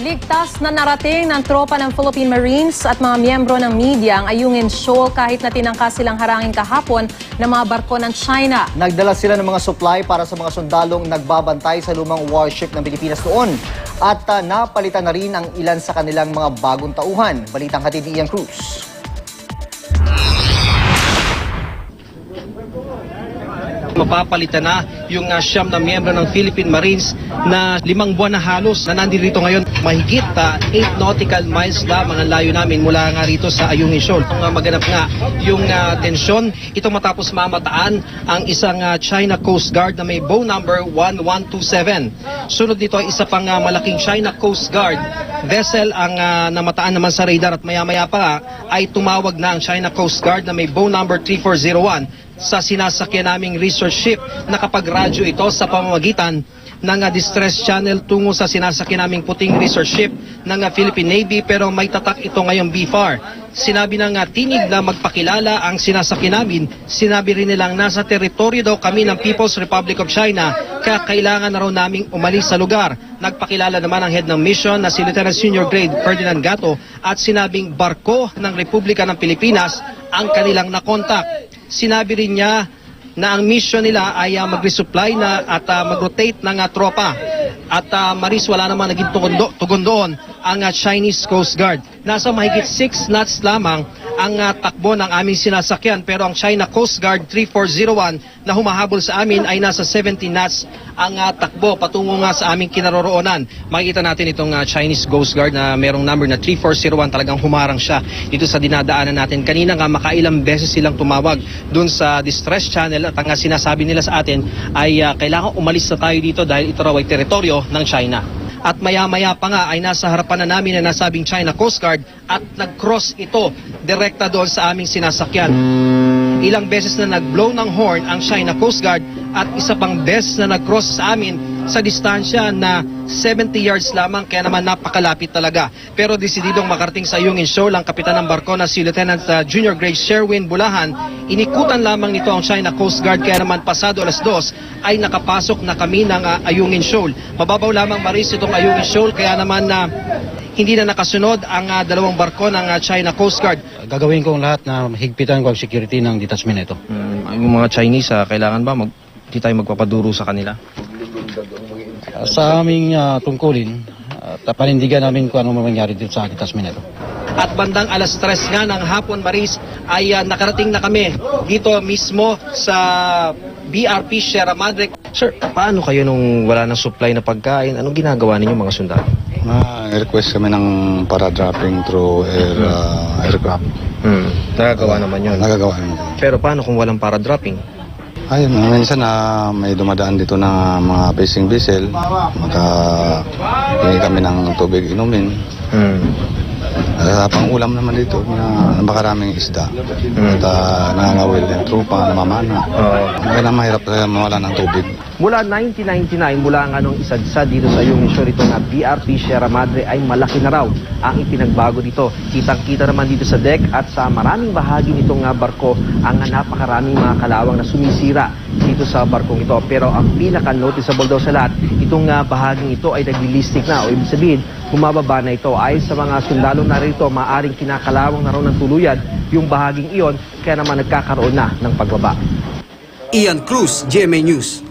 Ligtas na narating ng tropa ng Philippine Marines at mga miyembro ng media ang Ayungin Shoal kahit na tinangka silang harangin kahapon ng mga barko ng China. Nagdala sila ng mga supply para sa mga sundalong nagbabantay sa lumang warship ng Pilipinas noon. At napalitan na rin ang ilan sa kanilang mga bagong tauhan. Balitang hatid ni Ian Cruz. Mapapalitan na yung siyam na miyembro ng Philippine Marines na 5 buwan na halos na nandito ngayon. Mahigit 8 nautical miles lamang ang layo namin mula nga rito sa Ayungin Shoal. Maganap nga yung tensyon, ito matapos mamataan ang isang China Coast Guard na may bow number 1127. Sunod dito ay isa pang malaking China Coast Guard vessel ang namataan naman sa radar at maya-maya pa ay tumawag na ang China Coast Guard na may bow number 3401 sa sinasakyan naming research ship. Nakapag-radyo ito sa pamamagitan ng distress channel tungo sa sinasakyan naming puting research ship ng Philippine Navy, pero may tatak ito ngayong BFAR. Sinabi ng tinig na magpakilala ang sinasakyan namin. Sinabi rin nilang nasa teritoryo daw kami ng People's Republic of China, kaya kailangan na raw naming umalis sa lugar. Nagpakilala naman ang head ng mission na si Lieutenant Senior Grade Ferdinand Gato at sinabing barko ng Republika ng Pilipinas ang kanilang nakontak. Sinabi rin niya na ang mission nila ay mag-resupply na at mag-rotate ng tropa. At Maris, wala namang naging tugon doon ang Chinese Coast Guard. Nasa mahigit 6 knots lamang ang takbo ng aming sinasakyan, pero ang China Coast Guard 3401 na humahabol sa amin ay nasa 17 knots ang takbo patungo nga sa aming kinaroroonan. Makikita natin itong Chinese Coast Guard na merong number na 3401, talagang humarang siya dito sa dinadaanan natin. Kanina nga makailang beses silang tumawag dun sa distress channel at ang sinasabi nila sa atin ay kailangan umalis na tayo dito dahil ito raw ay teritoryo ng China. At maya-maya pa nga ay nasa harapan na namin na nasabing China Coast Guard at nag-cross ito direkta doon sa aming sinasakyan. Ilang beses na nag-blow ng horn ang China Coast Guard at isa pang beses na nag-cross sa amin sa distansya na 70 yards lamang, kaya naman napakalapit talaga. Pero desididong makarating sa Ayungin Shoal ang kapitan ng barko na si Lieutenant Junior Grade Sherwin Bulahan. Inikutan lamang nito ang China Coast Guard, kaya naman pasado 2:00 ay nakapasok na kami ng Ayungin Shoal. Mababaw lamang, Maris, itong Ayungin Shoal, kaya naman hindi na nakasunod ang dalawang barko ng China Coast Guard. Gagawin ko ang lahat na higpitan ko ang security ng detachment ito. Yung mga Chinese, kailangan ba di tayo magpapaduro sa kanila? Sa aming tungkulin, panindigan namin kung ano mangyari dito sa detachment ito. At bandang 3:00 nga ng hapon, Maris, ay nakarating na kami dito mismo sa BRP Sierra Madre. Sir, paano kayo nung wala ng supply na pagkain? Anong ginagawa ninyo mga sundalo? Request kami ng para-dropping through aircraft. Nagagawa naman yun. Nagagawa naman. Pero paano kung walang para-dropping? Ayun, minsan may dumadaan dito na mga fishing vessel. Hingi kami ng tubig inumin. Pang ulam naman dito na napakaraming isda. At nangangawil din trupa, namamana. Kaya na mahirap mawala ng tubig. Mula 1999, mula nga nung isadsa dito sa Ayungin Shoal, ito na BRP Sierra Madre ay malaki na raw ang ipinagbago dito. Kitang-kita naman dito sa deck at sa maraming bahagi nitong barko ang napakaraming mga kalawang na sumisira dito sa barkong ito. Pero ang pinaka-noticeable daw sa lahat, itong bahaging ito ay naglilistik na, o ibig sabihin, bumababa na ito. Ayon sa mga sundalo na rito, maaring kinakalawang na raw ng tuluyan yung bahaging iyon, kaya naman nagkakaroon na ng pagbaba. Ian Cruz, GMA News.